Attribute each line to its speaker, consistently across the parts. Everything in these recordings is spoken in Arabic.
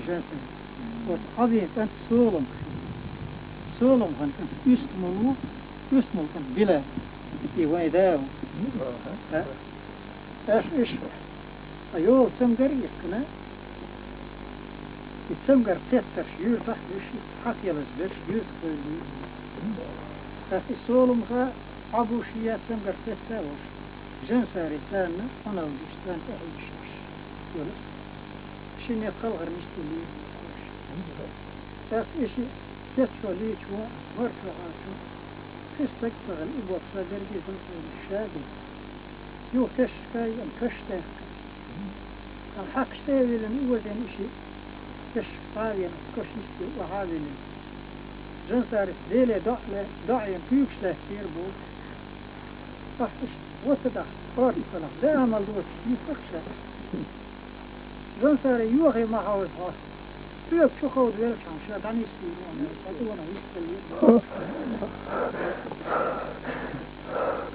Speaker 1: جاتن وأبي أنت سولم كان يسمو كان بلا يويداو إيش أيوه تمجر يكنا يتمجر تتر يور تحت حكي بس يور خلي أخي سولم خا أبو شيا تمجر تتر جنساري ثاننا أنا وجستان أعيش ولا شنو خلغر مستلي أخي شيء يدفع ليش ومرفع عاشو تستكبر الإبوة صدر جيزن الشاقل يو كشكاي أم كشتاك الحق ساوي لن أوزن إشي كشفاوين كشنستي وعادين جنساري ديلي دعين كيوكشتاك كيربو أحتش وتدع قاري فلح دا عمل دوت يفقشا جنساري يوغي معاوز هاس فيك شو خود ويلك عن شاد عني سيرون أدونا يستلي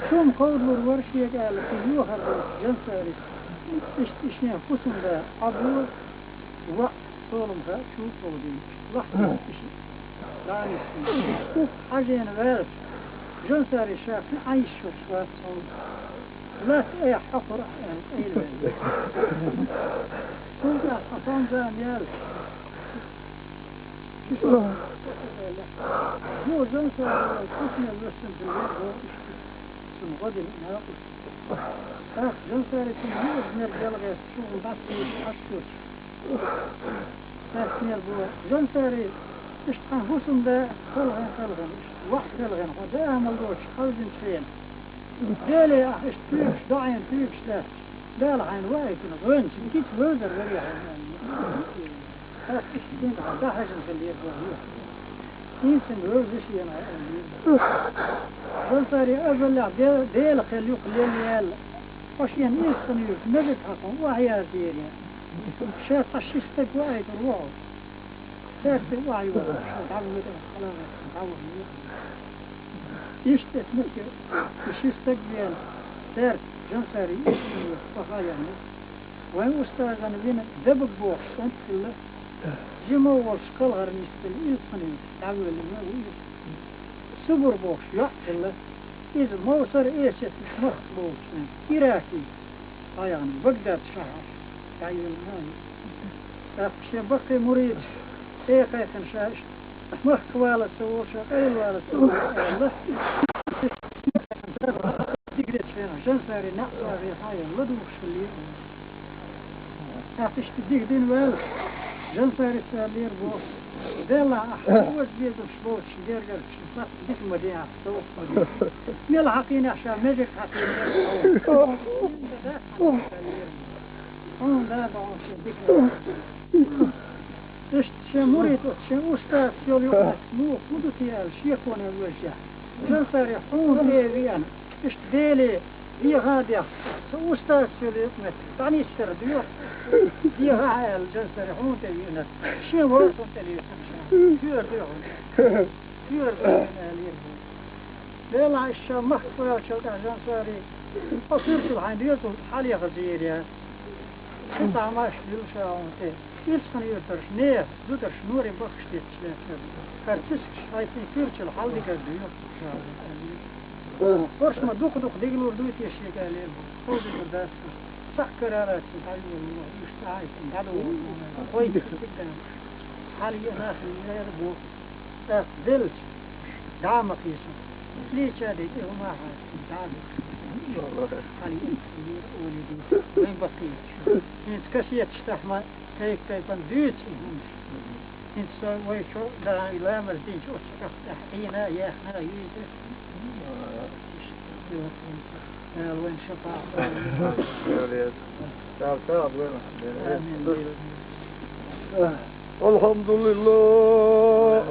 Speaker 1: شوم خود ورشي قال في يوهر جنساري اشتشنين خصم دا عبور وقت صولم ذا شو خودين لحظة اشي دعني سيرون حاجين غير جنساري شاف عيش شوات صولم لا تأي حفر أي البيت كنت أحطان ذا ميال هو جنساري الحسن الوسم في الوقت ثم غد ناقص جنساري تنهيز نرجال غير شغل بطي أشكر ناس نرجال جنساري اشتحان حسن ذا خلغن وقت خلغن ودا عمل دوش خلجن شين دالي اشتريش دعين تريش لا لا العين وايك نغنش كيف وزر وريح اشتين عدا حاجة نخليه وهي يمكن وزش ينا جنساري أبلع ديل خليو قليل يال وشين يسكن يوك نبت حقهم وهي ديريا شاف الشيستك وايك الروح سارت وعي ولا تعود خلاص تعود يشتت ممكن يشتت بيان سارت جنساري يشتت فخايا وين استاذنا بينا دبق بوح سنت كله جمو والشقل غير نستل يصني تعود لما ويش سبر بوح يحصل إذا ما صار إيش مخ بوح إراكي يعني بقدر شهر تعود لما أخشى بقي مريض إيه كيفن شاش مخ ولا سوور شقيل ولا سوور الله تقدر فينا جنساري نقصر في حاجة لدوش اللي أعطيش تديك دين ولا جنساري سالير بوس ديلا أحوز بيد وشبوش دير قرش صف ديك مدينة سوق مدينة ميل حقين عشان مجك حقين لا بعوش ديك إيش مريض إيش أستاذ يقول مو خدتي الشيخون الوجه جنساري حون ليبيان إيش ديلي دي غادية أستاذ يقول تعني السردية دي غاية الجنساري حون تبينا شيء ورث تبينا كير ديهم كير ديهم ليلا الشام مخفى شلت جنساري أصيرت الحين يطول حالي غزيريا قطع ماش بالشاون تي يلسخن يرترش نير دودرش نوري بخش تيتشلاتر كارتسكش هايتين كيرتش الحالي كالديو ورش ما دوق ديقلور دويت يشيك عليه خوزي قداس صح كرارات تعلم الله يشتعي تعلم خويد جدا حالي ناخل يربو دلت دعم قيسو ليش هذه ما حاسس دعم حالي ولدي وين بقيت انت كسيت تستحمل كيف ندوت انت ويشو دا لا مردين شو تحقينا يا احنا يجي وين شفاء
Speaker 2: الحمد لله